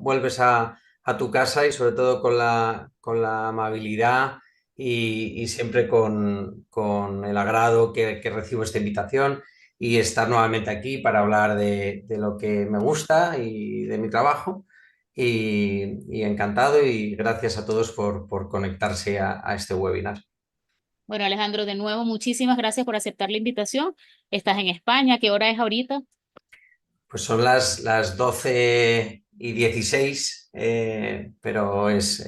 vuelves a tu casa y sobre todo con la amabilidad y siempre con el agrado que recibo esta invitación y estar nuevamente aquí para hablar de lo que me gusta y de mi trabajo. Y encantado y gracias a todos por conectarse a este webinar. Bueno, Alejandro, de nuevo, muchísimas gracias por aceptar la invitación. Estás en España, ¿qué hora es ahorita? Pues son las 12:16, pero es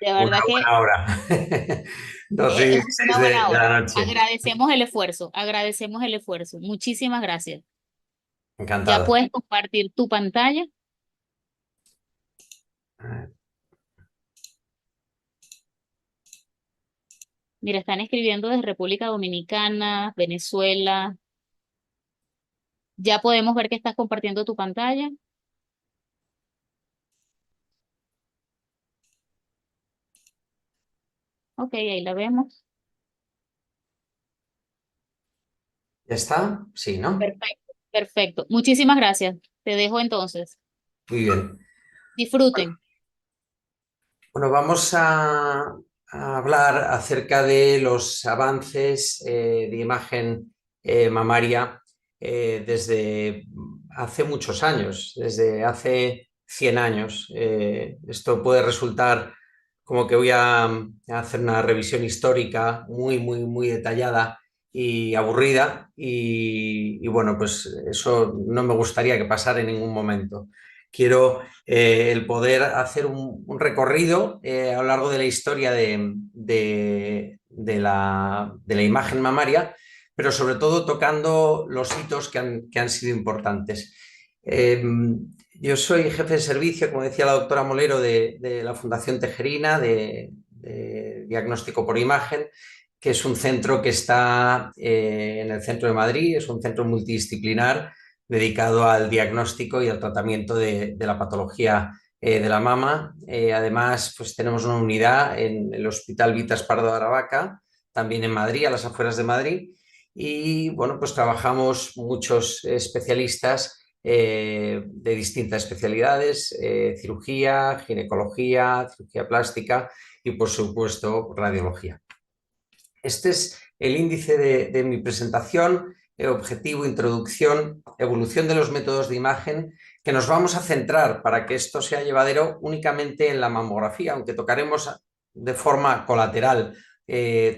De una verdad que buena hora. 12 y es 16 una buena de hora. la noche. Agradecemos el esfuerzo. Muchísimas gracias. Ya Encantado. puedes compartir tu pantalla. Mira, están escribiendo desde República Dominicana, Venezuela. Ya podemos ver que estás compartiendo tu pantalla. Ok, ahí la vemos. ¿Ya está? Sí, ¿no? Perfecto, perfecto. Muchísimas gracias. Te dejo entonces. Muy bien. Disfruten. Bueno, vamos a hablar acerca de los avances de imagen mamaria desde hace muchos años, desde hace 100 años. Esto puede resultar como que voy a hacer una revisión histórica muy detallada y aburrida y bueno, pues eso no me gustaría que pasara en ningún momento. Quiero el poder hacer un recorrido a lo largo de la historia de la imagen mamaria, pero sobre todo tocando los hitos que han sido importantes. Eh, yo soy jefe de servicio, como decía la doctora Molero, de la Fundación Tejerina, de Diagnóstico por Imagen, que es un centro que está en el centro de Madrid, es un centro multidisciplinar dedicado al diagnóstico y al tratamiento de la patología de la mama. Además, pues tenemos una unidad en el Hospital Vitas Pardo de Aravaca, también en Madrid, a las afueras de Madrid. Y bueno, pues trabajamos muchos especialistas de distintas especialidades, cirugía, ginecología, cirugía plástica y por supuesto radiología. Este es el índice de mi presentación, objetivo, introducción, evolución de los métodos de imagen, que nos vamos a centrar para que esto sea llevadero únicamente en la mamografía, aunque tocaremos de forma colateral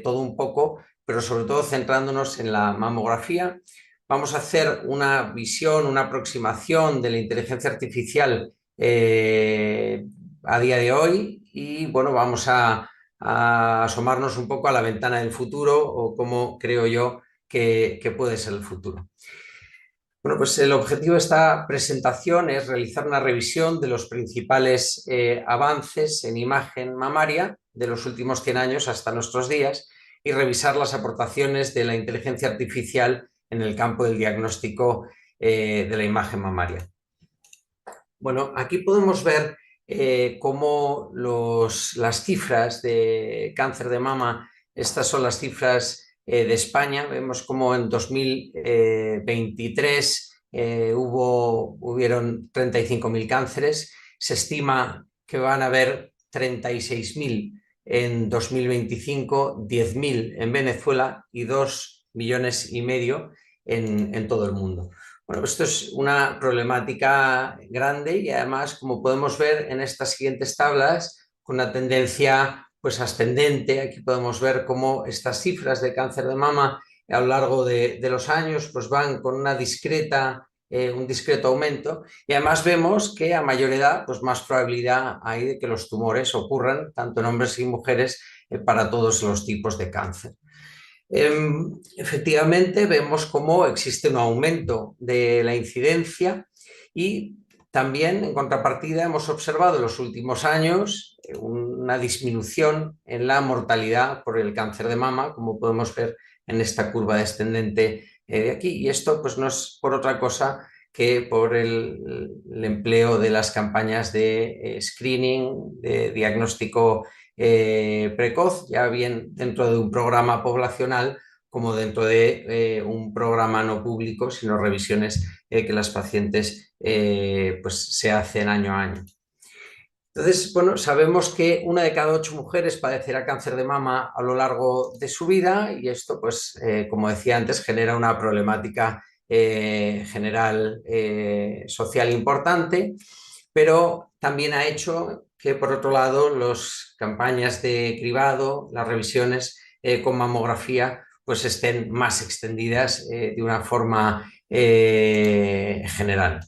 todo un poco, pero sobre todo centrándonos en la mamografía. Vamos a hacer una visión, una aproximación de la inteligencia artificial a día de hoy y bueno, vamos a asomarnos un poco a la ventana del futuro o cómo creo yo que puede ser el futuro. Bueno, pues el objetivo de esta presentación es realizar una revisión de los principales avances en imagen mamaria de los últimos 100 años hasta nuestros días y revisar las aportaciones de la inteligencia artificial en el campo del diagnóstico de la imagen mamaria. Bueno, aquí podemos ver cómo las cifras de cáncer de mama, estas son las cifras de España. Vemos cómo en 2023 hubieron 35.000 cánceres. Se estima que van a haber 36.000 en 2025, 10.000 en Venezuela y 2,5 millones en todo el mundo. Bueno, esto es una problemática grande y además, como podemos ver en estas siguientes tablas, con una tendencia pues ascendente. Aquí podemos ver cómo estas cifras de cáncer de mama a lo largo de los años pues van con una un discreto aumento y además vemos que a mayor edad pues más probabilidad hay de que los tumores ocurran tanto en hombres y mujeres para todos los tipos de cáncer. Efectivamente, vemos cómo existe un aumento de la incidencia y también, en contrapartida, hemos observado en los últimos años una disminución en la mortalidad por el cáncer de mama, como podemos ver en esta curva descendente de aquí. Y esto pues, no es por otra cosa que por el empleo de las campañas de screening, de diagnóstico precoz, ya bien dentro de un programa poblacional como dentro de un programa no público, sino revisiones que las pacientes pues se hacen año a año. Entonces, bueno, sabemos que 1 de cada 8 mujeres padecerá cáncer de mama a lo largo de su vida y esto, pues, como decía antes, genera una problemática general social importante, pero también ha hecho que, por otro lado, las campañas de cribado, las revisiones con mamografía, pues estén más extendidas de una forma general.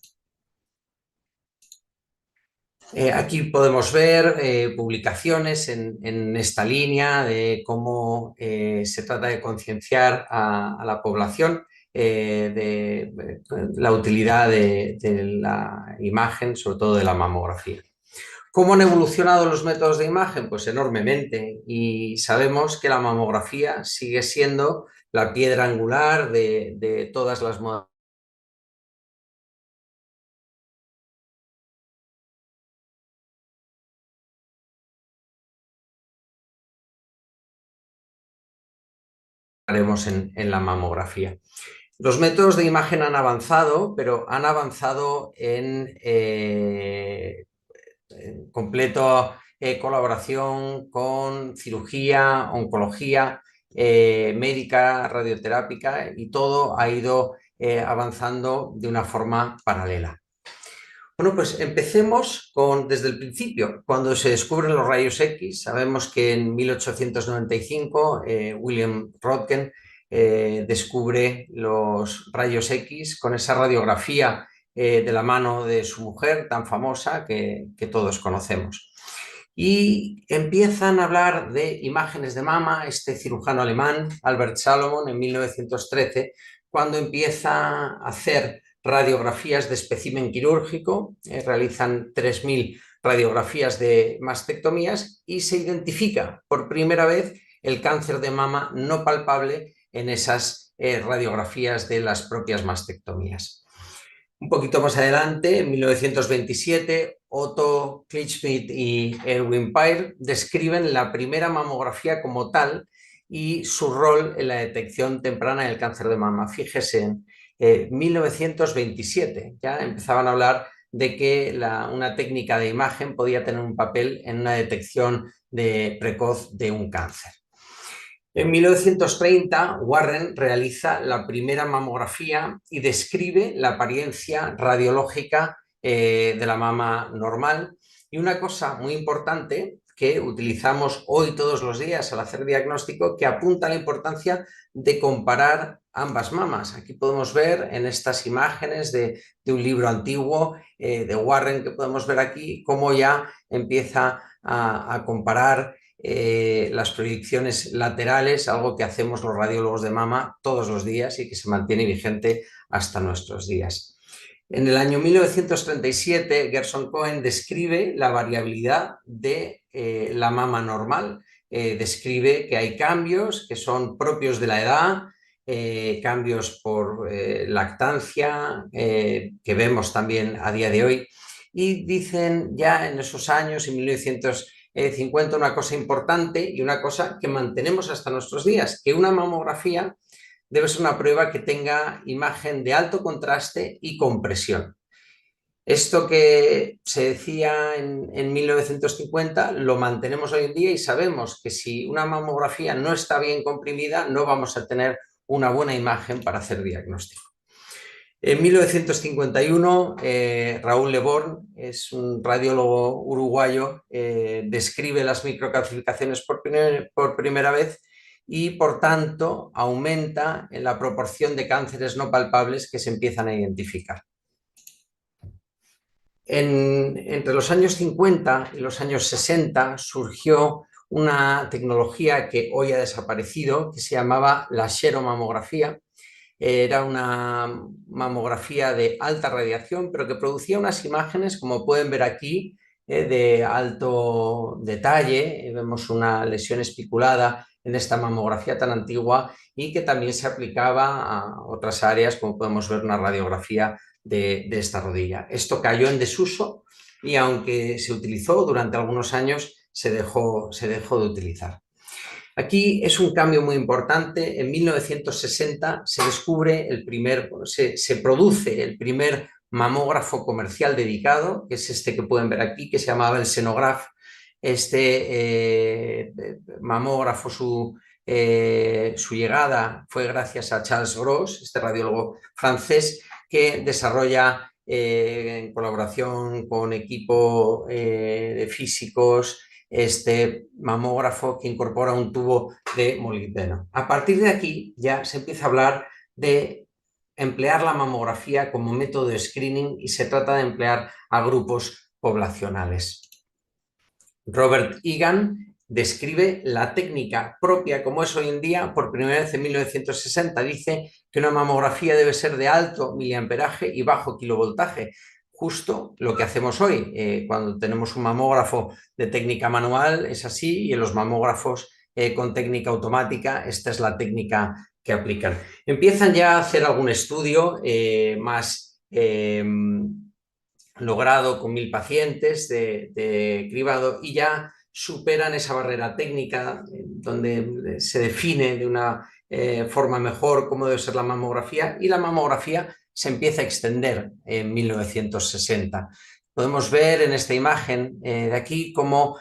Aquí podemos ver publicaciones en esta línea de cómo se trata de concienciar a la población de la utilidad de la imagen, sobre todo de la mamografía. ¿Cómo han evolucionado los métodos de imagen? Pues enormemente, y sabemos que la mamografía sigue siendo la piedra angular de todas las modalidades. Haremos en la mamografía. Los métodos de imagen han avanzado, pero han avanzado en completo colaboración con cirugía, oncología, médica, radioterápica, y todo ha ido avanzando de una forma paralela. Bueno, pues empecemos desde el principio. Cuando se descubren los rayos X, sabemos que en 1895 William Röntgen descubre los rayos X con esa radiografía de la mano de su mujer tan famosa que todos conocemos. Y empiezan a hablar de imágenes de mama este cirujano alemán, Albert Salomon, en 1913, cuando empieza a hacer radiografías de espécimen quirúrgico, realizan 3.000 radiografías de mastectomías y se identifica por primera vez el cáncer de mama no palpable en esas radiografías de las propias mastectomías. Un poquito más adelante, en 1927, Otto Klitschmidt y Erwin Peyer describen la primera mamografía como tal y su rol en la detección temprana del cáncer de mama. Fíjese, en 1927 ya empezaban a hablar de que una técnica de imagen podía tener un papel en una detección precoz de un cáncer. En 1930, Warren realiza la primera mamografía y describe la apariencia radiológica de la mama normal. Y una cosa muy importante que utilizamos hoy todos los días al hacer diagnóstico, que apunta a la importancia de comparar ambas mamas. Aquí podemos ver en estas imágenes de un libro antiguo de Warren, que podemos ver aquí, cómo ya empieza a comparar las proyecciones laterales, algo que hacemos los radiólogos de mama todos los días y que se mantiene vigente hasta nuestros días. En el año 1937, Gerson Cohen describe la variabilidad de la mama normal. Describe que hay cambios que son propios de la edad, cambios por lactancia, que vemos también a día de hoy. Y dicen ya en esos años, en 1950, una cosa importante y una cosa que mantenemos hasta nuestros días, que una mamografía debe ser una prueba que tenga imagen de alto contraste y compresión. Esto que se decía en 1950 lo mantenemos hoy en día y sabemos que si una mamografía no está bien comprimida no vamos a tener una buena imagen para hacer diagnóstico. En 1951, Raúl Leborn, es un radiólogo uruguayo, describe las microcalcificaciones por primera vez y, por tanto, aumenta en la proporción de cánceres no palpables que se empiezan a identificar. Entre los años 50 y los años 60 surgió una tecnología que hoy ha desaparecido, que se llamaba la xeromamografía. Era una mamografía de alta radiación, pero que producía unas imágenes, como pueden ver aquí, de alto detalle. Vemos una lesión espiculada en esta mamografía tan antigua y que también se aplicaba a otras áreas, como podemos ver una radiografía de esta rodilla. Esto cayó en desuso y, aunque se utilizó durante algunos años, se dejó de utilizar. Aquí es un cambio muy importante. En 1960 se produce el primer mamógrafo comercial dedicado, que es este que pueden ver aquí, que se llamaba el Senograph. Este mamógrafo, su llegada fue gracias a Charles Gros, este radiólogo francés, que desarrolla en colaboración con equipo de físicos este mamógrafo que incorpora un tubo de molibdeno. A partir de aquí ya se empieza a hablar de emplear la mamografía como método de screening y se trata de emplear a grupos poblacionales. Robert Egan describe la técnica propia como es hoy en día por primera vez en 1960. Dice que una mamografía debe ser de alto miliamperaje y bajo kilovoltaje, justo lo que hacemos hoy. Cuando tenemos un mamógrafo de técnica manual es así, y en los mamógrafos con técnica automática esta es la técnica que aplican. Empiezan ya a hacer algún estudio más logrado con 1000 pacientes de cribado y ya superan esa barrera técnica donde se define de una forma mejor cómo debe ser la mamografía, y la mamografía se empieza a extender en 1960. Podemos ver en esta imagen de aquí cómo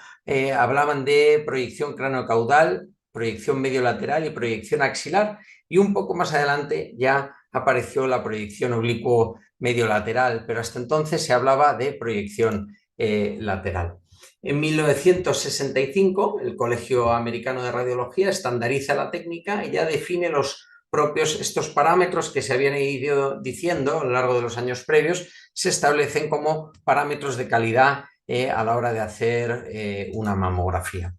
hablaban de proyección craneocaudal, proyección mediolateral y proyección axilar, y un poco más adelante ya apareció la proyección oblicuo medio lateral, pero hasta entonces se hablaba de proyección lateral. En 1965, el Colegio Americano de Radiología estandariza la técnica y ya define los propios, estos parámetros que se habían ido diciendo a lo largo de los años previos, se establecen como parámetros de calidad a la hora de hacer una mamografía.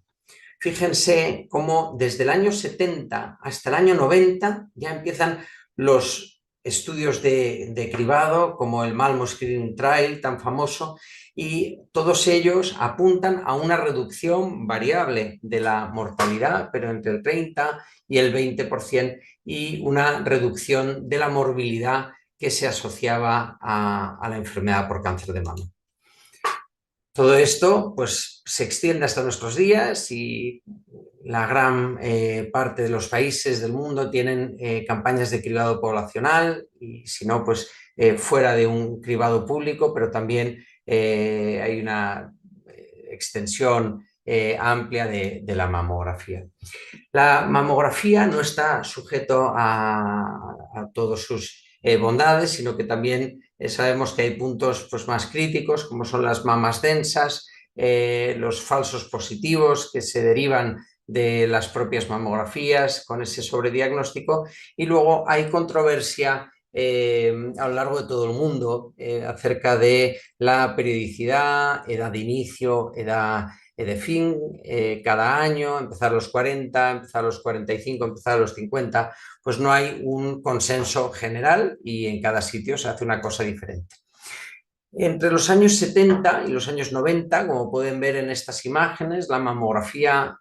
Fíjense cómo desde el año 70 hasta el año 90 ya empiezan los estudios de cribado, como el Malmo Screening Trial, tan famoso, y todos ellos apuntan a una reducción variable de la mortalidad, pero entre el 30 y el 20%, y una reducción de la morbilidad que se asociaba a la enfermedad por cáncer de mama. Todo esto pues, se extiende hasta nuestros días y la gran parte de los países del mundo tienen campañas de cribado poblacional, y si no, pues fuera de un cribado público, pero también hay una extensión amplia de la mamografía. La mamografía no está sujeto a todas sus bondades, sino que también sabemos que hay puntos pues, más críticos, como son las mamas densas, los falsos positivos que se derivan de las propias mamografías con ese sobrediagnóstico, y luego hay controversia a lo largo de todo el mundo acerca de la periodicidad, edad de inicio, edad de fin, cada año, empezar a los 40, empezar a los 45, empezar a los 50, pues no hay un consenso general y en cada sitio se hace una cosa diferente. Entre los años 70 y los años 90, como pueden ver en estas imágenes, la mamografía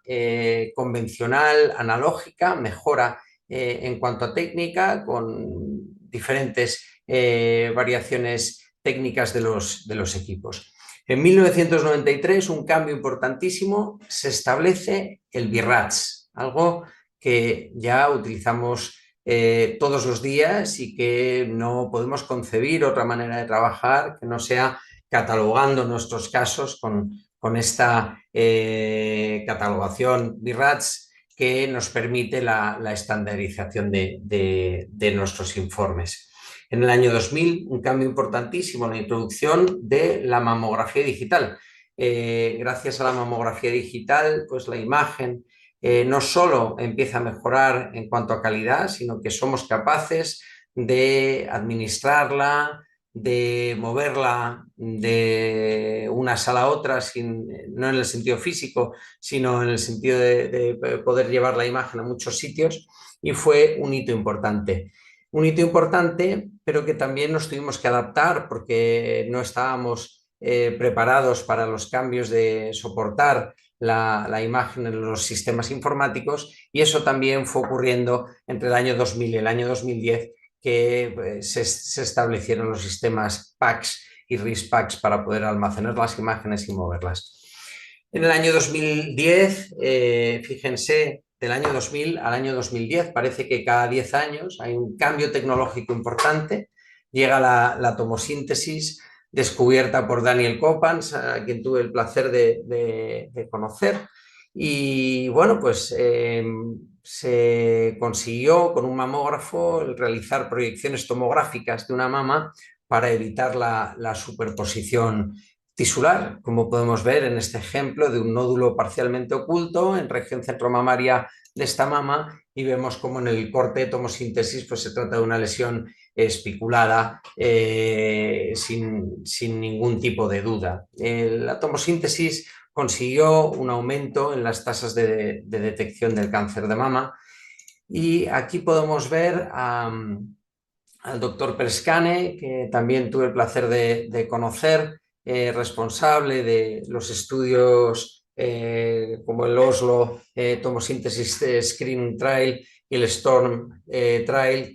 convencional, analógica, mejora en cuanto a técnica, con diferentes variaciones técnicas de los equipos. En 1993, un cambio importantísimo, se establece el BIRATS, algo que ya utilizamos todos los días y que no podemos concebir otra manera de trabajar que no sea catalogando nuestros casos con esta catalogación BIRATS que nos permite la estandarización de nuestros informes. En el año 2000, un cambio importantísimo en la introducción de la mamografía digital. Gracias a la mamografía digital, pues la imagen no solo empieza a mejorar en cuanto a calidad, sino que somos capaces de administrarla, de moverla de una sala a otra, no en el sentido físico, sino en el sentido de poder llevar la imagen a muchos sitios, y fue un hito importante. Un hito importante, pero que también nos tuvimos que adaptar porque no estábamos preparados para los cambios de soportar la imagen en los sistemas informáticos, y eso también fue ocurriendo entre el año 2000 y el año 2010, que se establecieron los sistemas PACS y RIS-PACS para poder almacenar las imágenes y moverlas. En el año 2010, fíjense, del año 2000 al año 2010, parece que cada 10 años hay un cambio tecnológico importante. llega la tomosíntesis descubierta por Daniel Coppens, a quien tuve el placer de conocer. Y bueno, pues se consiguió con un mamógrafo el realizar proyecciones tomográficas de una mama para evitar la superposición tisular, como podemos ver en este ejemplo de un nódulo parcialmente oculto en región centromamaria de esta mama, y vemos como en el corte de tomosíntesis pues se trata de una lesión espiculada sin ningún tipo de duda. La tomosíntesis consiguió un aumento en las tasas de detección del cáncer de mama, y aquí podemos ver al doctor Perskane, que también tuve el placer de conocer, responsable de los estudios como el Oslo Tomosynthesis Screening Trial y el STORM Trial,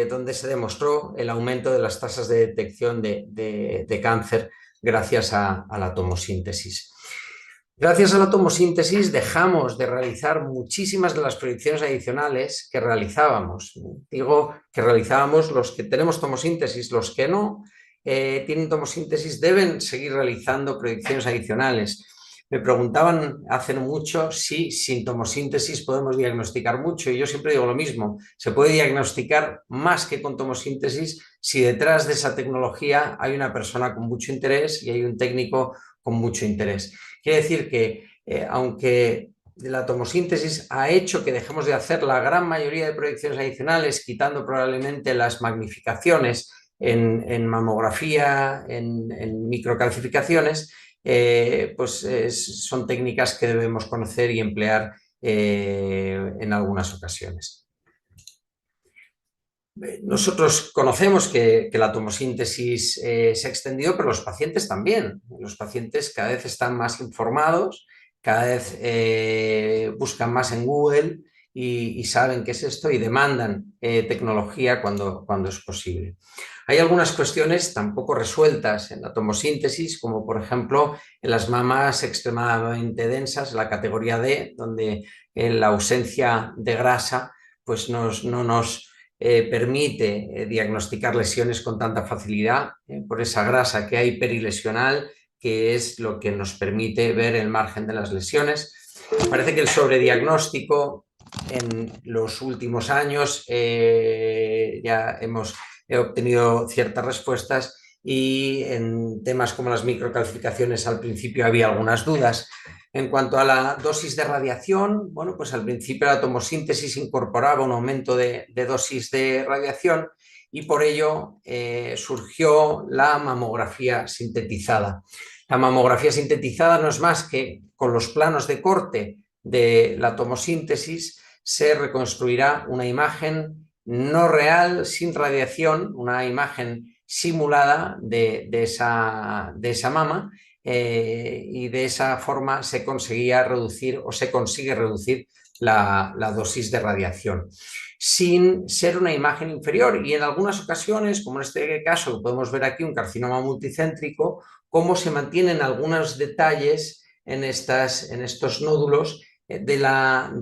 donde se demostró el aumento de las tasas de detección de cáncer gracias a la tomosíntesis. Gracias a la tomosíntesis dejamos de realizar muchísimas de las proyecciones adicionales que realizábamos. Digo que realizábamos los que tenemos tomosíntesis, los que no tienen tomosíntesis deben seguir realizando proyecciones adicionales. Me preguntaban hace no mucho si sin tomosíntesis podemos diagnosticar mucho, y yo siempre digo lo mismo: se puede diagnosticar más que con tomosíntesis si detrás de esa tecnología hay una persona con mucho interés y hay un técnico con mucho interés. Quiere decir que aunque la tomosíntesis ha hecho que dejemos de hacer la gran mayoría de proyecciones adicionales, quitando probablemente las magnificaciones en mamografía, en microcalcificaciones, son técnicas que debemos conocer y emplear en algunas ocasiones. Nosotros conocemos que la tomosíntesis se ha extendido, pero los pacientes también. Los pacientes cada vez están más informados, cada vez buscan más en Google y saben qué es esto y demandan tecnología cuando es posible. Hay algunas cuestiones tampoco resueltas en la tomosíntesis, como por ejemplo en las mamas extremadamente densas, la categoría D, donde la ausencia de grasa pues no nos permite diagnosticar lesiones con tanta facilidad por esa grasa que hay perilesional, que es lo que nos permite ver el margen de las lesiones. Parece que el sobrediagnóstico en los últimos años ya hemos obtenido ciertas respuestas, y en temas como las microcalcificaciones al principio había algunas dudas. En cuanto a la dosis de radiación, bueno, pues al principio la tomosíntesis incorporaba un aumento de dosis de radiación, y por ello surgió la mamografía sintetizada. La mamografía sintetizada no es más que con los planos de corte de la tomosíntesis se reconstruirá una imagen no real, sin radiación, una imagen simulada de esa mama, y de esa forma se conseguía reducir o se consigue reducir la dosis de radiación sin ser una imagen inferior, y en algunas ocasiones, como en este caso que podemos ver aquí, un carcinoma multicéntrico, cómo se mantienen algunos detalles en estos nódulos de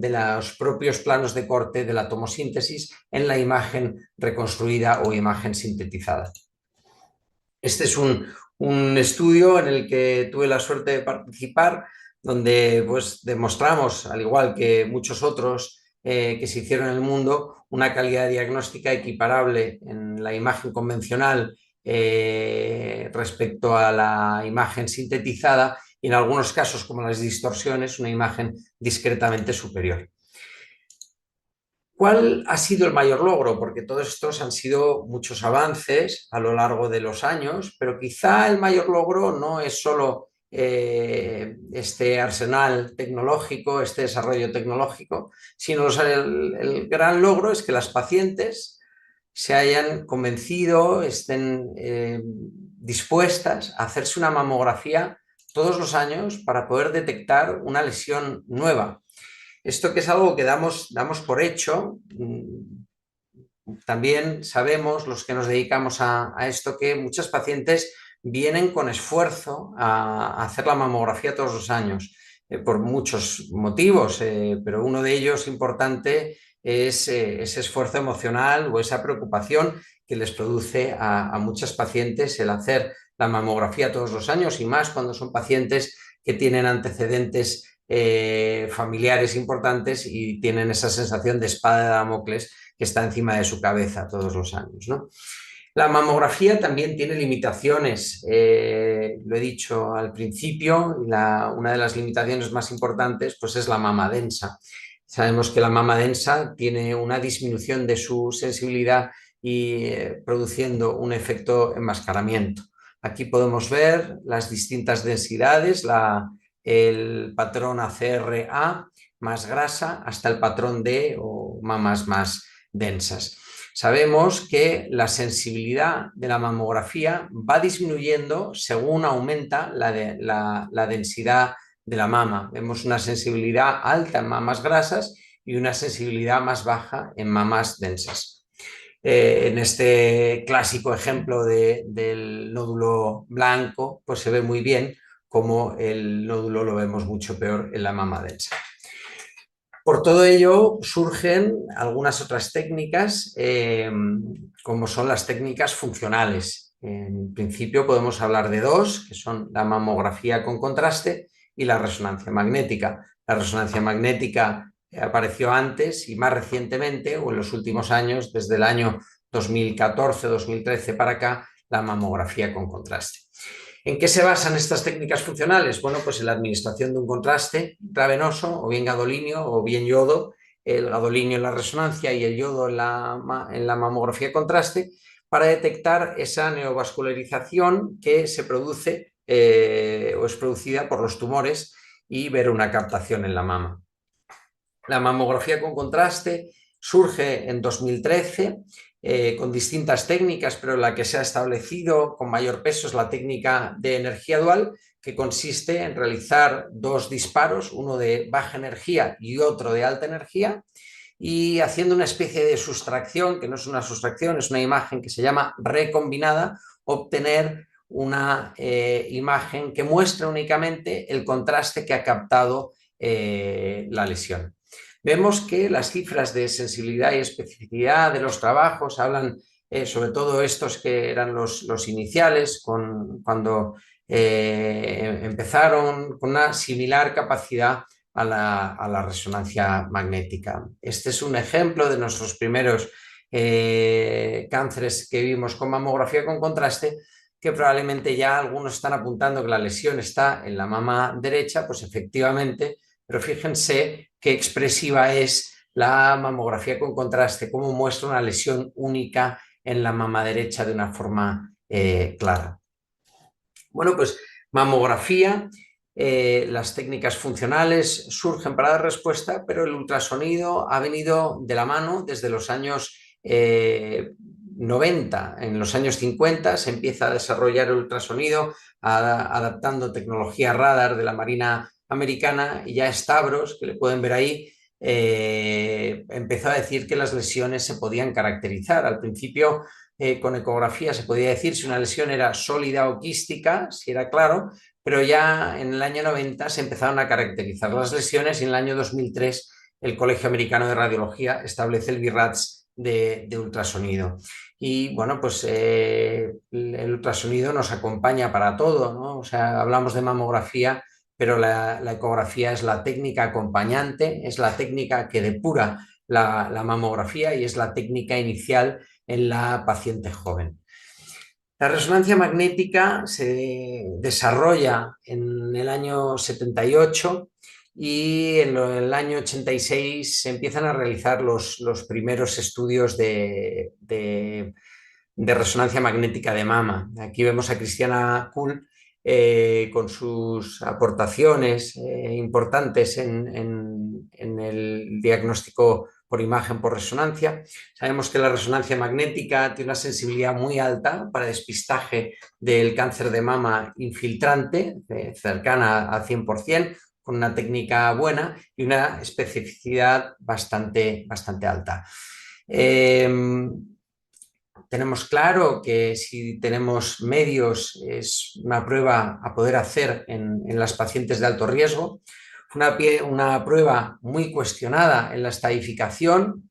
los propios planos de corte de la tomosíntesis en la imagen reconstruida o imagen sintetizada. Este es un estudio en el que tuve la suerte de participar, donde pues demostramos, al igual que muchos otros que se hicieron en el mundo, una calidad diagnóstica equiparable en la imagen convencional respecto a la imagen sintetizada, y en algunos casos, como las distorsiones, una imagen discretamente superior. ¿Cuál ha sido el mayor logro? Porque todos estos han sido muchos avances a lo largo de los años, pero quizá el mayor logro no es solo este arsenal tecnológico, este desarrollo tecnológico, sino el gran logro es que las pacientes se hayan convencido, estén dispuestas a hacerse una mamografía todos los años para poder detectar una lesión nueva. Esto que es algo que damos por hecho, también sabemos los que nos dedicamos a esto que muchas pacientes vienen con esfuerzo a hacer la mamografía todos los años, por muchos motivos, pero uno de ellos importante es ese esfuerzo emocional o esa preocupación que les produce a muchas pacientes el hacer la mamografía todos los años, y más cuando son pacientes que tienen antecedentes familiares importantes y tienen esa sensación de espada de Damocles que está encima de su cabeza todos los años, ¿no? La mamografía también tiene limitaciones, lo he dicho al principio, y una de las limitaciones más importantes pues es la mama densa. Sabemos que la mama densa tiene una disminución de su sensibilidad y produciendo un efecto enmascaramiento. Aquí podemos ver las distintas densidades, el patrón ACR-A más grasa hasta el patrón D o mamas más densas. Sabemos que la sensibilidad de la mamografía va disminuyendo según aumenta la densidad de la mama. Vemos una sensibilidad alta en mamas grasas y una sensibilidad más baja en mamas densas. En este clásico ejemplo del nódulo blanco, pues se ve muy bien cómo el nódulo lo vemos mucho peor en la mama densa. Por todo ello surgen algunas otras técnicas, como son las técnicas funcionales. En principio podemos hablar de dos, que son la mamografía con contraste y la resonancia magnética. La resonancia magnética apareció antes y más recientemente, o en los últimos años, desde el año 2014-2013 para acá, la mamografía con contraste. ¿En qué se basan estas técnicas funcionales? Bueno, pues en la administración de un contraste intravenoso, o bien gadolinio o bien yodo, el gadolinio en la resonancia y el yodo en la mamografía contraste, para detectar esa neovascularización que se produce o es producida por los tumores y ver una captación en la mama. La mamografía con contraste surge en 2013 con distintas técnicas, pero la que se ha establecido con mayor peso es la técnica de energía dual, que consiste en realizar dos disparos, uno de baja energía y otro de alta energía, y haciendo una especie de sustracción, que no es una sustracción, es una imagen que se llama recombinada, obtener una imagen que muestra únicamente el contraste que ha captado la lesión. Vemos que las cifras de sensibilidad y especificidad de los trabajos hablan, sobre todo estos que eran los iniciales, cuando empezaron con una similar capacidad a la resonancia magnética. Este es un ejemplo de nuestros primeros cánceres que vimos con mamografía con contraste, que probablemente ya algunos están apuntando que la lesión está en la mama derecha, pues efectivamente, pero fíjense qué expresiva es la mamografía con contraste, cómo muestra una lesión única en la mama derecha de una forma clara. Bueno, pues mamografía, las técnicas funcionales surgen para dar respuesta, pero el ultrasonido ha venido de la mano desde los años 90. En los años 50 se empieza a desarrollar el ultrasonido adaptando tecnología radar de la Marina Americana, y ya Stavros, que le pueden ver ahí, empezó a decir que las lesiones se podían caracterizar. Al principio con ecografía se podía decir si una lesión era sólida o quística, si era claro, pero ya en el año 90 se empezaron a caracterizar las lesiones, y en el año 2003 el Colegio Americano de Radiología establece el BIRADS de ultrasonido. Y bueno, pues el ultrasonido nos acompaña para todo, ¿no? O sea, hablamos de mamografía, pero la ecografía es la técnica acompañante, es la técnica que depura la mamografía y es la técnica inicial en la paciente joven. La resonancia magnética se desarrolla en el año 78 y en el año 86 se empiezan a realizar los primeros estudios de resonancia magnética de mama. Aquí vemos a Christiana Kuhl con sus aportaciones importantes en el diagnóstico por imagen por resonancia. Sabemos que la resonancia magnética tiene una sensibilidad muy alta para despistaje del cáncer de mama infiltrante, cercana al 100%, con una técnica buena y una especificidad bastante alta. Tenemos claro que si tenemos medios es una prueba a poder hacer en las pacientes de alto riesgo. Una prueba muy cuestionada en la estadificación,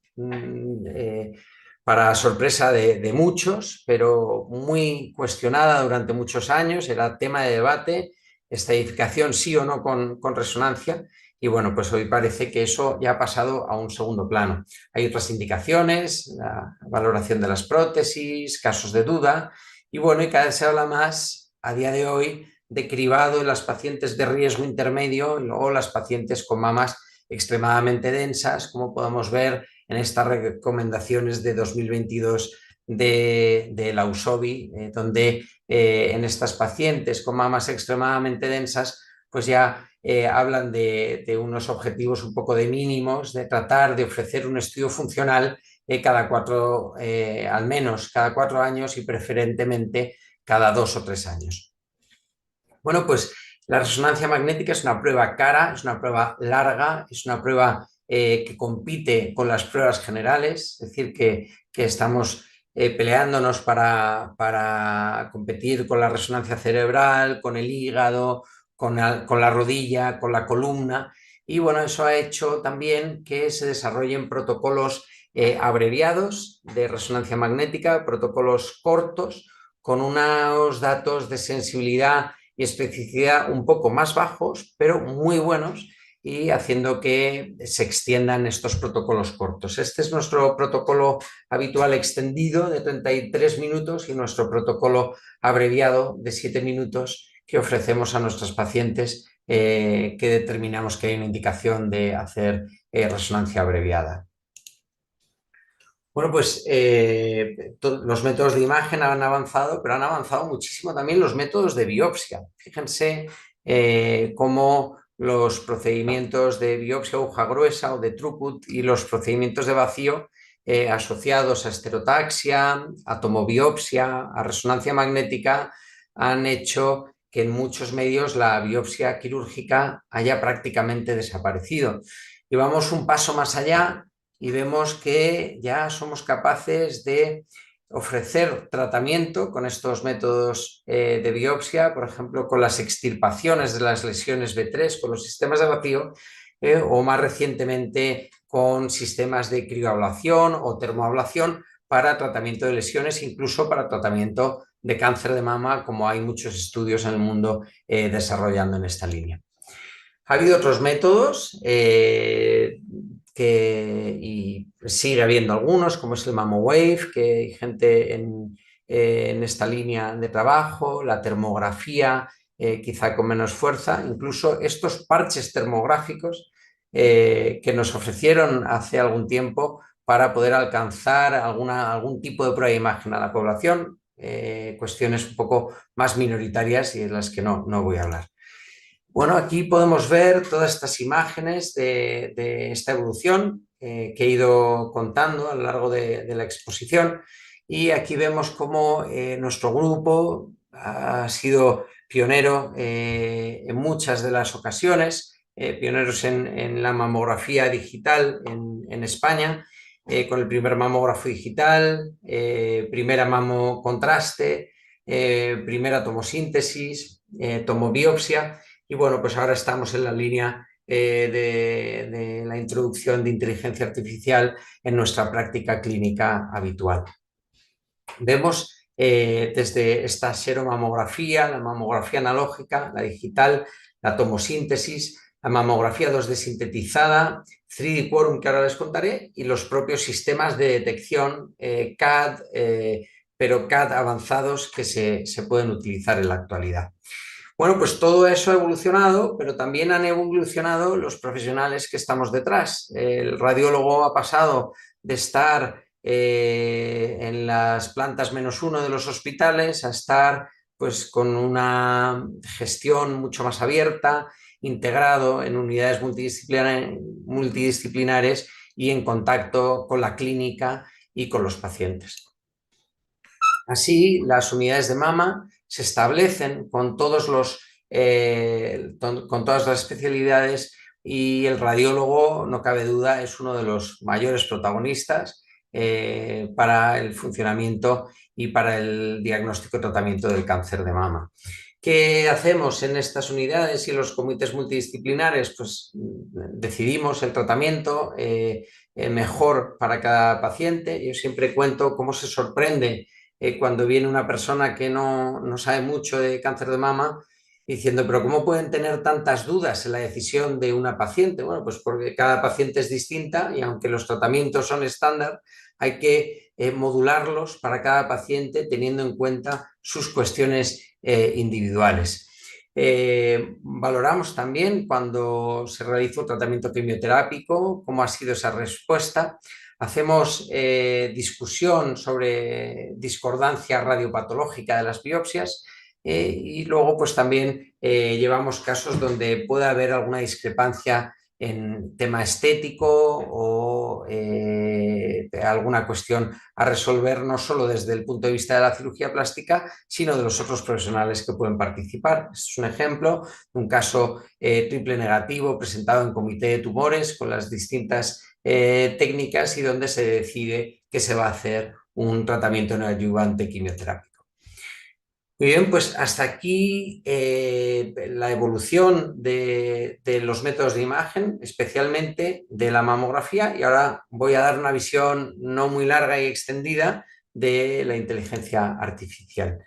para sorpresa de muchos, pero muy cuestionada durante muchos años, era tema de debate, estadificación sí o no con resonancia, y bueno, pues hoy parece que eso ya ha pasado a un segundo plano. Hay otras indicaciones, la valoración de las prótesis, casos de duda, y bueno, y cada vez se habla más a día de hoy de cribado en las pacientes de riesgo intermedio o las pacientes con mamas extremadamente densas, como podemos ver en estas recomendaciones de 2022 de la USOBI, donde en estas pacientes con mamas extremadamente densas, pues ya hablan de unos objetivos un poco de mínimos, de tratar de ofrecer un estudio funcional al menos cada 4 años y preferentemente cada 2 o 3 años. Bueno, pues la resonancia magnética es una prueba cara, es una prueba larga, es una prueba que compite con las pruebas generales, es decir, que estamos peleándonos para competir con la resonancia cerebral, con el hígado, con la rodilla, con la columna. Y bueno, eso ha hecho también que se desarrollen protocolos abreviados de resonancia magnética, protocolos cortos, con unos datos de sensibilidad y especificidad un poco más bajos, pero muy buenos, y haciendo que se extiendan estos protocolos cortos. Este es nuestro protocolo habitual extendido de 33 minutos y nuestro protocolo abreviado de 7 minutos que ofrecemos a nuestros pacientes que determinamos que hay una indicación de hacer resonancia abreviada. Bueno, pues los métodos de imagen han avanzado, pero han avanzado muchísimo también los métodos de biopsia. Fíjense cómo los procedimientos de biopsia aguja gruesa o de throughput y los procedimientos de vacío asociados a esterotaxia, a tomobiopsia, a resonancia magnética, han hecho que en muchos medios la biopsia quirúrgica haya prácticamente desaparecido. Y vamos un paso más allá y vemos que ya somos capaces de ofrecer tratamiento con estos métodos de biopsia, por ejemplo, con las extirpaciones de las lesiones B3, con los sistemas de vacío, o más recientemente con sistemas de crioablación o termoablación para tratamiento de lesiones, incluso para tratamiento de cáncer de mama, como hay muchos estudios en el mundo desarrollando en esta línea. Ha habido otros métodos y sigue habiendo algunos, como es el MammoWave, que hay gente en esta línea de trabajo, la termografía, quizá con menos fuerza, incluso estos parches termográficos que nos ofrecieron hace algún tiempo para poder alcanzar algún tipo de prueba de imagen a la población, cuestiones un poco más minoritarias y en las que no voy a hablar. Bueno, aquí podemos ver todas estas imágenes de esta evolución que he ido contando a lo largo de la exposición, y aquí vemos cómo nuestro grupo ha sido pionero en muchas de las ocasiones, pioneros en la mamografía digital en España, con el primer mamógrafo digital, primera mamocontraste, primera tomosíntesis, tomobiopsia. Y bueno, pues ahora estamos en la línea de la introducción de inteligencia artificial en nuestra práctica clínica habitual. Vemos desde esta seromamografía, la mamografía analógica, la digital, la tomosíntesis, la mamografía 2D sintetizada, 3D Quorum, que ahora les contaré, y los propios sistemas de detección CAD, pero CAD avanzados que se pueden utilizar en la actualidad. Bueno, pues todo eso ha evolucionado, pero también han evolucionado los profesionales que estamos detrás. El radiólogo ha pasado de estar en las plantas -1 de los hospitales a estar pues con una gestión mucho más abierta, integrado en unidades multidisciplinares y en contacto con la clínica y con los pacientes. Así, las unidades de mama se establecen con todas las especialidades, y el radiólogo, no cabe duda, es uno de los mayores protagonistas para el funcionamiento y para el diagnóstico y tratamiento del cáncer de mama. ¿Qué hacemos en estas unidades y los comités multidisciplinares? Pues decidimos el tratamiento mejor para cada paciente. Yo siempre cuento cómo se sorprende cuando viene una persona que no sabe mucho de cáncer de mama diciendo, pero ¿cómo pueden tener tantas dudas en la decisión de una paciente? Bueno, pues porque cada paciente es distinta y aunque los tratamientos son estándar, hay que modularlos para cada paciente teniendo en cuenta sus cuestiones individuales. Valoramos también cuando se realiza un tratamiento quimioterápico, cómo ha sido esa respuesta. Hacemos discusión sobre discordancia radiopatológica de las biopsias y luego pues también llevamos casos donde puede haber alguna discrepancia en tema estético o alguna cuestión a resolver no solo desde el punto de vista de la cirugía plástica, sino de los otros profesionales que pueden participar. Este es un ejemplo de un caso triple negativo presentado en comité de tumores con las distintas técnicas y donde se decide que se va a hacer un tratamiento neoadyuvante quimioterápico. Muy bien, pues hasta aquí la evolución de los métodos de imagen, especialmente de la mamografía, y ahora voy a dar una visión no muy larga y extendida de la inteligencia artificial.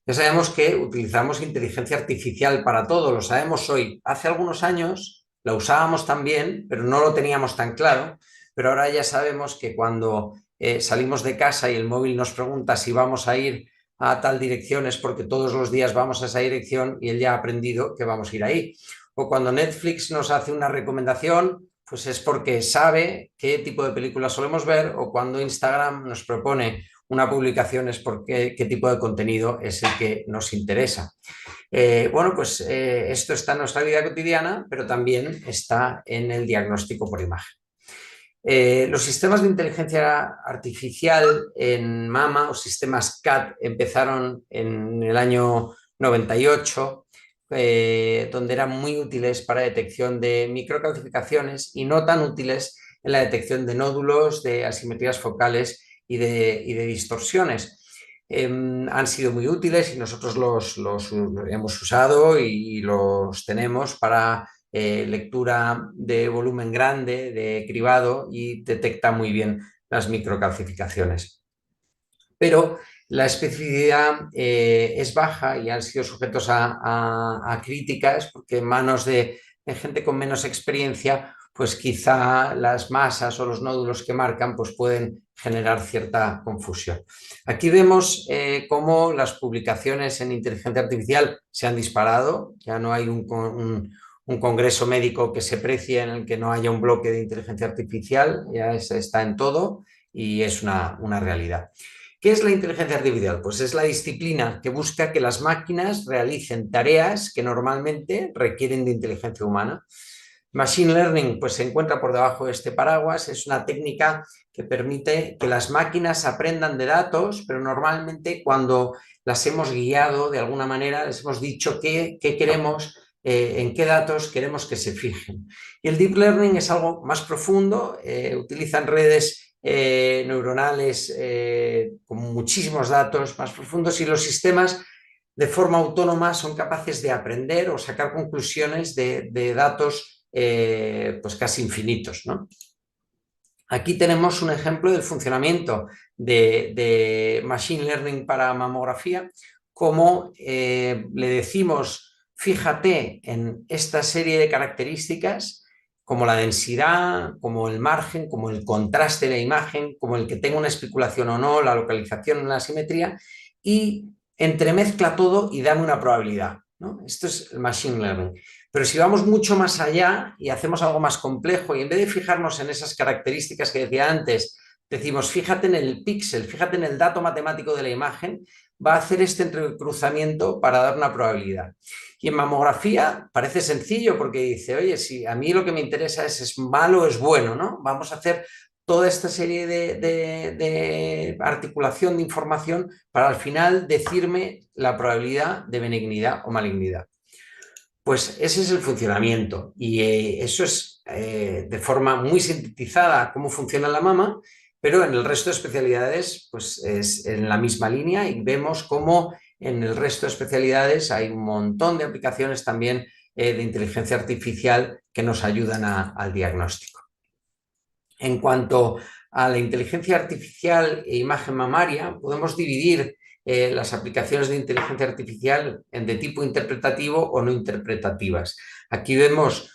Ya sabemos que utilizamos inteligencia artificial para todo, lo sabemos hoy. Hace algunos años la usábamos también, pero no lo teníamos tan claro, pero ahora ya sabemos que cuando salimos de casa y el móvil nos pregunta si vamos a ir a tal dirección es porque todos los días vamos a esa dirección y él ya ha aprendido que vamos a ir ahí. O cuando Netflix nos hace una recomendación, pues es porque sabe qué tipo de películas solemos ver, o cuando Instagram nos propone una publicación es porque qué tipo de contenido es el que nos interesa. Bueno, pues esto está en nuestra vida cotidiana, pero también está en el diagnóstico por imagen. Los sistemas de inteligencia artificial en mama o sistemas CAT empezaron en el año 98, donde eran muy útiles para detección de microcalcificaciones y no tan útiles en la detección de nódulos, de asimetrías focales y de distorsiones. Han sido muy útiles y nosotros los hemos usado y los tenemos para lectura de volumen grande, de cribado, y detecta muy bien las microcalcificaciones. Pero la especificidad es baja y han sido sujetos a críticas porque en manos de gente con menos experiencia, pues quizá las masas o los nódulos que marcan pues pueden generar cierta confusión. Aquí vemos cómo las publicaciones en inteligencia artificial se han disparado, ya no hay un congreso médico que se precie en el que no haya un bloque de inteligencia artificial, ya está en todo y es una realidad. ¿Qué es la inteligencia artificial? Pues es la disciplina que busca que las máquinas realicen tareas que normalmente requieren de inteligencia humana. Machine Learning pues, se encuentra por debajo de este paraguas, es una técnica que permite que las máquinas aprendan de datos, pero normalmente cuando las hemos guiado de alguna manera, les hemos dicho qué queremos, en qué datos queremos que se fijen. Y el Deep Learning es algo más profundo, utilizan redes neuronales con muchísimos datos más profundos y los sistemas de forma autónoma son capaces de aprender o sacar conclusiones de datos pues casi infinitos, ¿no? Aquí tenemos un ejemplo del funcionamiento de Machine Learning para mamografía, como le decimos, fíjate en esta serie de características, como la densidad, como el margen, como el contraste de la imagen, como el que tenga una especulación o no, la localización, la simetría, y entremezcla todo y dame una probabilidad, ¿no? Esto es el Machine Learning. Pero si vamos mucho más allá y hacemos algo más complejo y en vez de fijarnos en esas características que decía antes, decimos, fíjate en el píxel, fíjate en el dato matemático de la imagen, va a hacer este entrecruzamiento para dar una probabilidad. Y en mamografía parece sencillo porque dice, oye, si a mí lo que me interesa es malo o es bueno, ¿no? Vamos a hacer toda esta serie de articulación de información para al final decirme la probabilidad de benignidad o malignidad. Pues ese es el funcionamiento y eso es de forma muy sintetizada cómo funciona la mama, pero en el resto de especialidades pues es en la misma línea y vemos cómo en el resto de especialidades hay un montón de aplicaciones también de inteligencia artificial que nos ayudan al diagnóstico. En cuanto a la inteligencia artificial e imagen mamaria, podemos dividir las aplicaciones de inteligencia artificial de tipo interpretativo o no interpretativas. Aquí vemos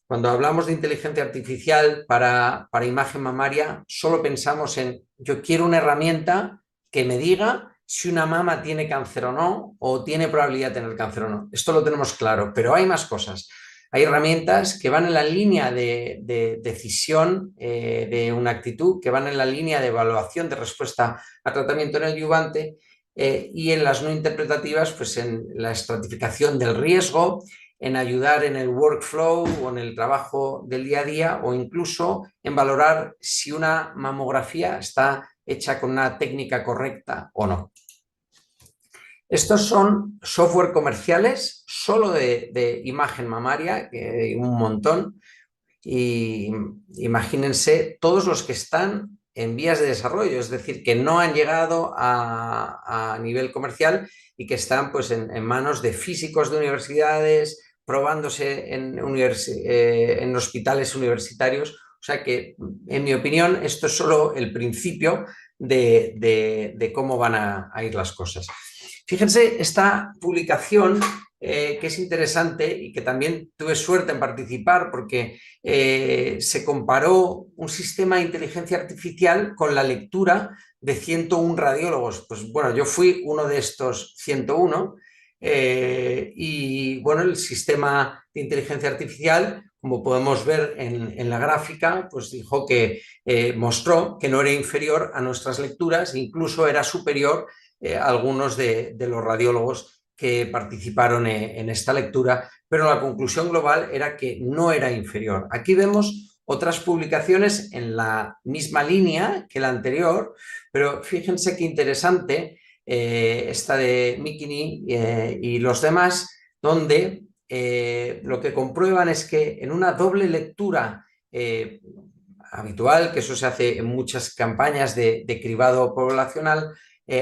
cuando hablamos de inteligencia artificial para imagen mamaria, solo pensamos en yo quiero una herramienta que me diga si una mama tiene cáncer o no, o tiene probabilidad de tener cáncer o no. Esto lo tenemos claro, pero hay más cosas. Hay herramientas que van en la línea de decisión de una actitud, que van en la línea de evaluación de respuesta a tratamiento neoadyuvante y en las no interpretativas, pues en la estratificación del riesgo, en ayudar en el workflow o en el trabajo del día a día o incluso en valorar si una mamografía está hecha con una técnica correcta o no. Estos son software comerciales solo de imagen mamaria, que hay un montón, y imagínense todos los que están en vías de desarrollo, es decir, que no han llegado a nivel comercial y que están pues, en manos de físicos de universidades, probándose en hospitales universitarios. O sea que, en mi opinión, esto es solo el principio de cómo van a ir las cosas. Fíjense esta publicación que es interesante y que también tuve suerte en participar porque se comparó un sistema de inteligencia artificial con la lectura de 101 radiólogos. Pues bueno, yo fui uno de estos 101 y bueno, el sistema de inteligencia artificial, como podemos ver en la gráfica, pues dijo que mostró que no era inferior a nuestras lecturas, incluso era superior algunos de los radiólogos que participaron en esta lectura, pero la conclusión global era que no era inferior. Aquí vemos otras publicaciones en la misma línea que la anterior, pero fíjense qué interesante esta de Mikini y los demás, donde lo que comprueban es que en una doble lectura habitual, que eso se hace en muchas campañas de cribado poblacional,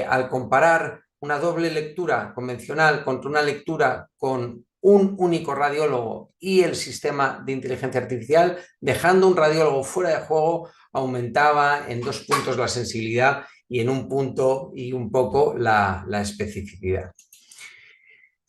al comparar una doble lectura convencional contra una lectura con un único radiólogo y el sistema de inteligencia artificial, dejando un radiólogo fuera de juego, aumentaba en 2 puntos la sensibilidad y en 1 punto y un poco la especificidad.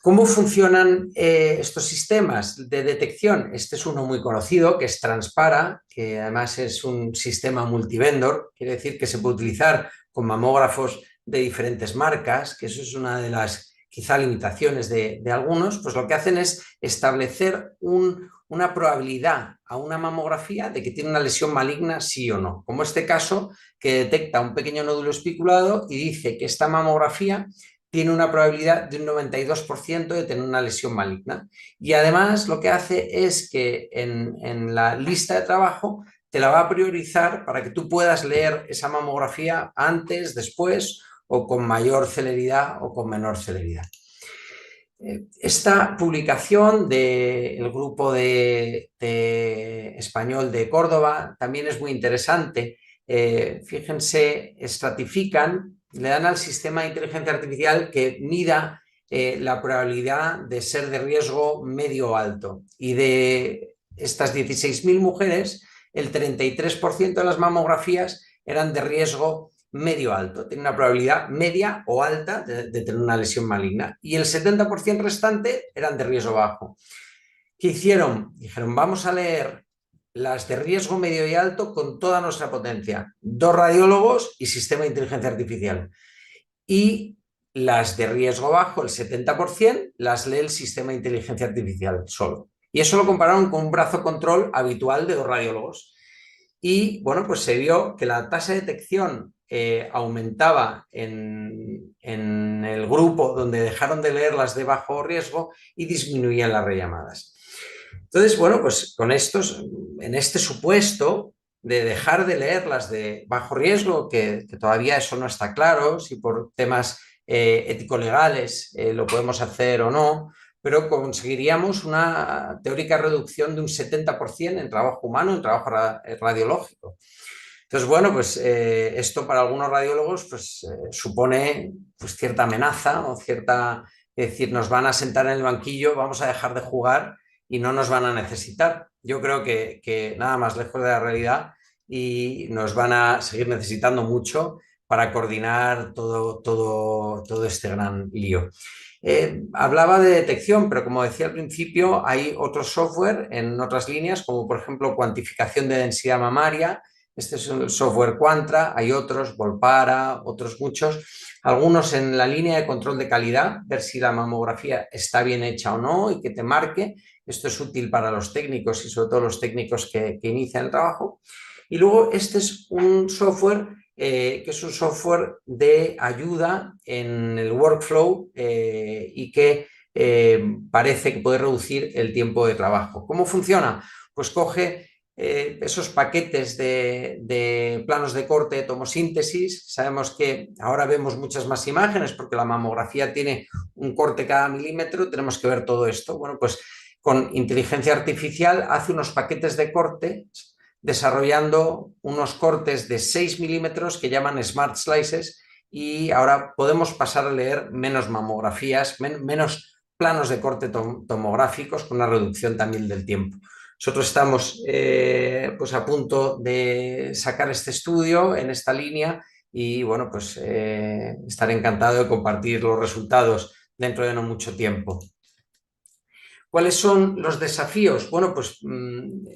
¿Cómo funcionan estos sistemas de detección? Este es uno muy conocido, que es Transpara, que además es un sistema multivendor, quiere decir que se puede utilizar con mamógrafos de diferentes marcas, que eso es una de las quizá limitaciones de algunos. Pues lo que hacen es establecer una probabilidad a una mamografía de que tiene una lesión maligna sí o no, como este caso que detecta un pequeño nódulo espiculado y dice que esta mamografía tiene una probabilidad de un 92% de tener una lesión maligna. Y además lo que hace es que en la lista de trabajo te la va a priorizar para que tú puedas leer esa mamografía antes, después o con mayor celeridad o con menor celeridad. Esta publicación del grupo de español de Córdoba también es muy interesante. Fíjense, estratifican, le dan al sistema de inteligencia artificial que mida la probabilidad de ser de riesgo medio o alto. Y de estas 16.000 mujeres, el 33% de las mamografías eran de riesgo medio alto, tiene una probabilidad media o alta de tener una lesión maligna, y el 70% restante eran de riesgo bajo. ¿Qué hicieron? Dijeron, vamos a leer las de riesgo medio y alto con toda nuestra potencia, 2 radiólogos y sistema de inteligencia artificial, y las de riesgo bajo, el 70%, las lee el sistema de inteligencia artificial solo. Y eso lo compararon con un brazo control habitual de 2 radiólogos. Y bueno, pues se vio que la tasa de detección aumentaba en el grupo donde dejaron de leer las de bajo riesgo y disminuían las rellamadas. Entonces, bueno, pues con estos, en este supuesto de dejar de leer las de bajo riesgo, que todavía eso no está claro, si por temas ético-legales lo podemos hacer o no, pero conseguiríamos una teórica reducción de un 70% en trabajo humano, en trabajo radiológico. Entonces, bueno, pues esto para algunos radiólogos pues, supone pues, cierta amenaza o cierta, es decir, nos van a sentar en el banquillo, vamos a dejar de jugar y no nos van a necesitar. Yo creo que nada más lejos de la realidad y nos van a seguir necesitando mucho para coordinar todo este gran lío. Hablaba de detección, pero como decía al principio, hay otro software en otras líneas, como por ejemplo cuantificación de densidad mamaria. Este es el software Quantra, hay otros, Volpara, otros muchos, algunos en la línea de control de calidad, ver si la mamografía está bien hecha o no y que te marque. Esto es útil para los técnicos y sobre todo los técnicos que inician el trabajo. Y luego este es un software que es un software de ayuda en el workflow y que parece que puede reducir el tiempo de trabajo. ¿Cómo funciona? Pues coge esos paquetes de planos de corte de tomosíntesis. Sabemos que ahora vemos muchas más imágenes porque la mamografía tiene un corte cada milímetro, tenemos que ver todo esto. Bueno, pues con inteligencia artificial hace unos paquetes de corte desarrollando unos cortes de 6 milímetros que llaman Smart Slices y ahora podemos pasar a leer menos mamografías, menos planos de corte tomográficos con una reducción también del tiempo. Nosotros estamos pues a punto de sacar este estudio en esta línea y bueno, pues estaré encantado de compartir los resultados dentro de no mucho tiempo. ¿Cuáles son los desafíos? Bueno, pues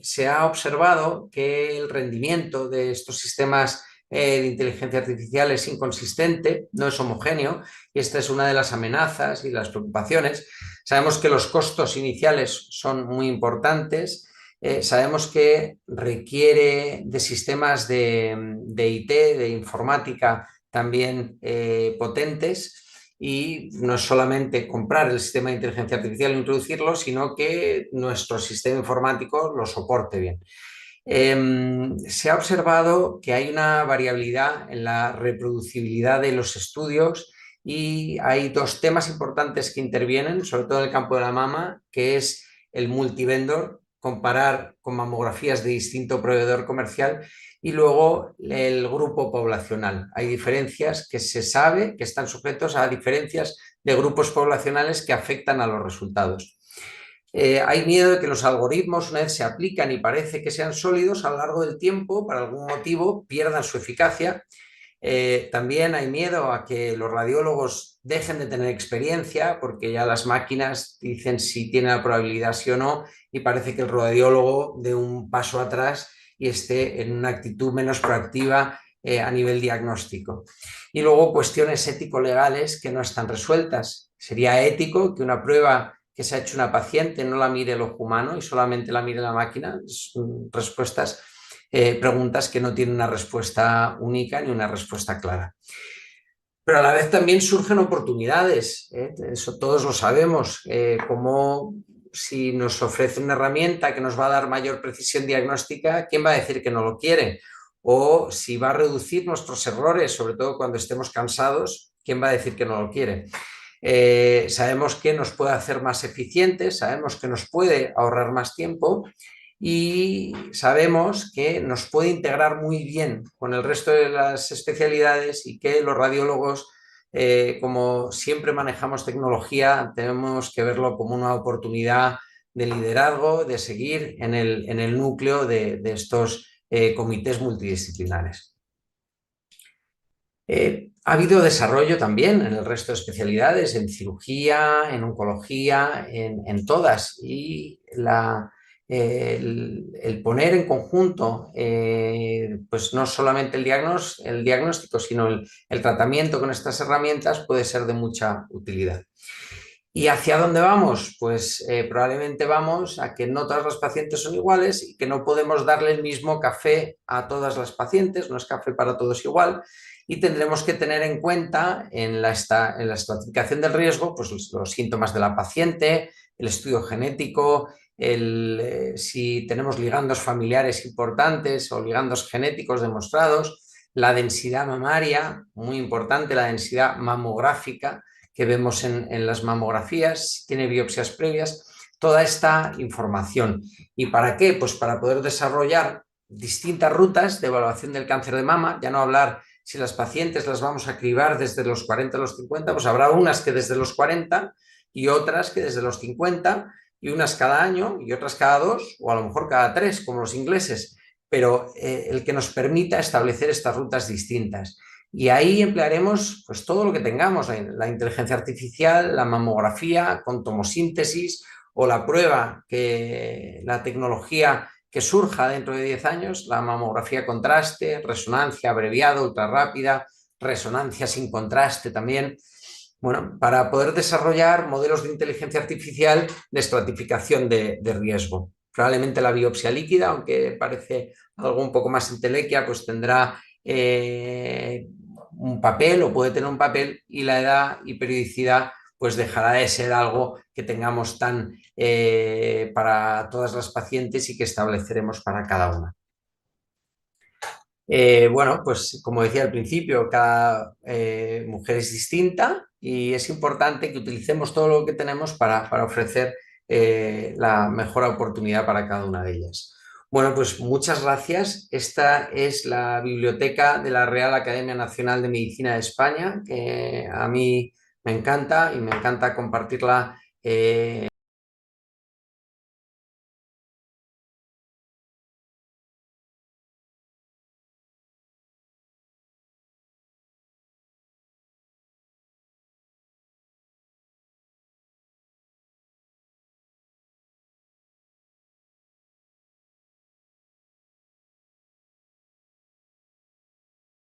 se ha observado que el rendimiento de estos sistemas de inteligencia artificial es inconsistente, no es homogéneo, y esta es una de las amenazas y las preocupaciones. Sabemos que los costos iniciales son muy importantes, sabemos que requiere de sistemas de IT, de informática también potentes, y no es solamente comprar el sistema de inteligencia artificial e introducirlo, sino que nuestro sistema informático lo soporte bien. Se ha observado que hay una variabilidad en la reproducibilidad de los estudios y hay dos temas importantes que intervienen, sobre todo en el campo de la mama, que es el multivendor, comparar con mamografías de distinto proveedor comercial, y luego el grupo poblacional. Hay diferencias que se sabe que están sujetos a diferencias de grupos poblacionales que afectan a los resultados. Hay miedo de que los algoritmos, una vez se aplican y parece que sean sólidos, a lo largo del tiempo, por algún motivo, pierdan su eficacia. También hay miedo a que los radiólogos dejen de tener experiencia porque ya las máquinas dicen si tiene la probabilidad sí o no y parece que el radiólogo dé un paso atrás y esté en una actitud menos proactiva a nivel diagnóstico. Y luego cuestiones ético-legales que no están resueltas. ¿Sería ético que una prueba que se ha hecho una paciente no la mire el ojo humano y solamente la mire la máquina? Son respuestas, preguntas que no tienen una respuesta única ni una respuesta clara. Pero a la vez también surgen oportunidades, eso todos lo sabemos, como si nos ofrece una herramienta que nos va a dar mayor precisión diagnóstica, ¿quién va a decir que no lo quiere? O si va a reducir nuestros errores, sobre todo cuando estemos cansados, ¿quién va a decir que no lo quiere? Sabemos que nos puede hacer más eficientes, sabemos que nos puede ahorrar más tiempo y sabemos que nos puede integrar muy bien con el resto de las especialidades y que los radiólogos, como siempre manejamos tecnología, tenemos que verlo como una oportunidad de liderazgo, de seguir en el núcleo de estos comités multidisciplinares. Ha habido desarrollo también en el resto de especialidades, en cirugía, en oncología, en todas. Y el poner en conjunto, pues no solamente el diagnóstico, sino el tratamiento con estas herramientas puede ser de mucha utilidad. ¿Y hacia dónde vamos? Pues probablemente vamos a que no todas las pacientes son iguales y que no podemos darle el mismo café a todas las pacientes, no es café para todos igual, y tendremos que tener en cuenta en la estratificación del riesgo pues los síntomas de la paciente, el estudio genético, si tenemos ligandos familiares importantes o ligandos genéticos demostrados, la densidad mamaria, muy importante, la densidad mamográfica que vemos en las mamografías, si tiene biopsias previas, toda esta información. ¿Y para qué? Pues para poder desarrollar distintas rutas de evaluación del cáncer de mama, ya no hablar si las pacientes las vamos a cribar desde los 40 a los 50, pues habrá unas que desde los 40 y otras que desde los 50 y unas cada año y otras cada 2 o a lo mejor cada 3, como los ingleses, pero el que nos permita establecer estas rutas distintas. Y ahí emplearemos pues, todo lo que tengamos, la inteligencia artificial, la mamografía con tomosíntesis o la prueba que la tecnología que surja dentro de 10 años, la mamografía contraste, resonancia abreviada, ultrarrápida, resonancia sin contraste también, bueno, para poder desarrollar modelos de inteligencia artificial de estratificación de riesgo. Probablemente la biopsia líquida, aunque parece algo un poco más entelequia, pues tendrá un papel o puede tener un papel y la edad y periodicidad pues dejará de ser algo que tengamos tan para todas las pacientes y que estableceremos para cada una. Bueno, pues como decía al principio, cada mujer es distinta y es importante que utilicemos todo lo que tenemos para ofrecer la mejor oportunidad para cada una de ellas. Bueno, pues muchas gracias. Esta es la biblioteca de la Real Academia Nacional de Medicina de España, que a mí me encanta y me encanta compartirla